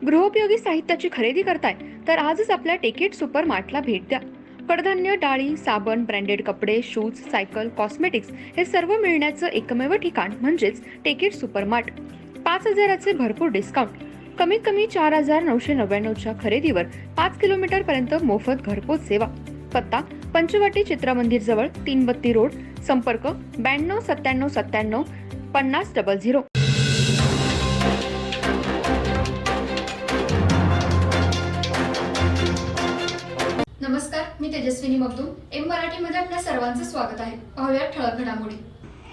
गृहोपयोगी साहित्याची खरेदी करताय तर आजच आपल्या टेकेट सुपर मार्टला भेट द्या. कडधान्य, डाळी, साबण, ब्रँडेड कपडे, शूज, सायकल, कॉस्मेटिक्स हे सर्व मिळण्याचं एकमेव ठिकाण म्हणजेच टेकेट सुपर मार्ट. 5,000चे भरपूर डिस्काउंट. कमीत कमी 4,999च्या खरेदीवर 5 किलोमीटर पर्यंत मोफत घरपोच सेवा. पत्ता पंचवटी चित्रमंदिर जवळ, 332 रोड. संपर्क 92 97 97 5000. नमस्कार, मी तेजस्विनी मगदूम. एम मराठीमध्ये आपल्या सर्वांचं स्वागत आहे. पाहूया ठळक घडामोडी.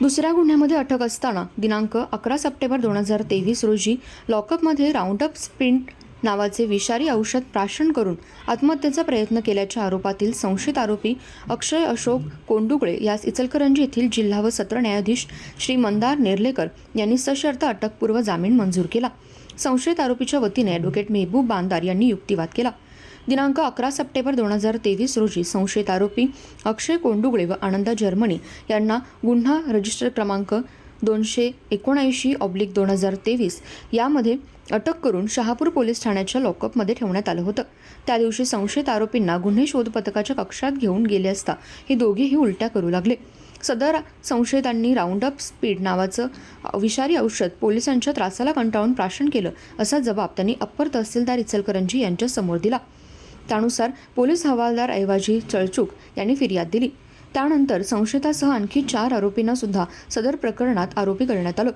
दुसऱ्या गुन्ह्यामध्ये अटक असताना दिनांक 11 सप्टेंबर 2023 रोजी लॉकअपमध्ये राऊंडअप स्प्रिंट नावाचे विषारी औषध प्राशन करून आत्महत्येचा प्रयत्न केल्याच्या आरोपातील संशयित आरोपी अक्षय अशोक कोंडुगळे यास इचलकरंजी येथील जिल्हा व सत्र न्यायाधीश श्री मंदार नेर्लेकर यांनी सशर्त अटकपूर्व जामीन मंजूर केला. संशयित आरोपीच्या वतीने ॲडव्होकेट मेहबूब बांदार यांनी युक्तिवाद केला. दिनांक 11 सप्टेंबर 2023 रोजी संशयित आरोपी अक्षय कोंडुगळे व आनंदा जर्मनी यांना गुन्हा रजिस्टर क्रमांक 279/2023 यामध्ये अटक करून शहापूर पोलीस ठाण्याच्या लॉकअपमध्ये ठेवण्यात आलं होतं. त्या दिवशी संशयित आरोपींना गुन्हे शोध पथकाच्या कक्षात घेऊन गेले असता हे दोघेही उलट्या करू लागले. सदर संशयितांनी राऊंडअप स्पीड नावाचं विषारी औषध पोलिसांच्या त्रासाला कंटाळून प्राशन केलं असा जबाब त्यांनी अप्पर तहसीलदार इचलकरंजी यांच्या समोर दिला. त्यानुसार पोलीस हवालदार ऐवाजी चळचूक यांनी फिर्याद दिली. त्यानंतर संशयितासह आणखी 4 आरोपींना सुद्धा सदर प्रकरणात आरोपी करण्यात आलं.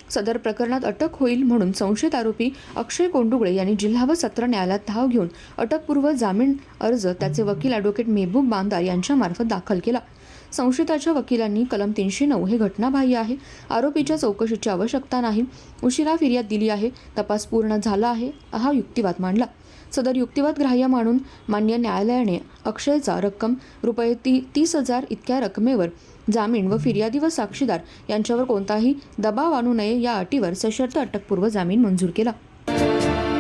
सदर प्रकरणात अटक होईल म्हणून संशयित आरोपी अक्षय कोंडुगळे यांनी जिल्हा व सत्र न्यायालयात धाव घेऊन अटकपूर्व जामीन अर्ज त्याचे वकील ॲडव्होकेट मेहबूब बांदार यांच्यामार्फत दाखल केला. संशयिताच्या वकिलांनी कलम 309 हे घटनाबाह्य आहे, आरोपीच्या चौकशीची आवश्यकता नाही, उशिरा फिर्याद दिली आहे, तपास पूर्ण झाला आहे, हा युक्तिवाद मांडला. सदर युक्तिवाद ग्राह्य मानून मान्य न्यायालयाने अक्षयचा रक्कम ₹30,000 इतक्या रकमेवर जामीन व फिर्यादी व साक्षीदार यांच्यावर कोणताही दबाव आणू नये या अटीवर सशर्त अटकपूर्व जामीन मंजूर केला.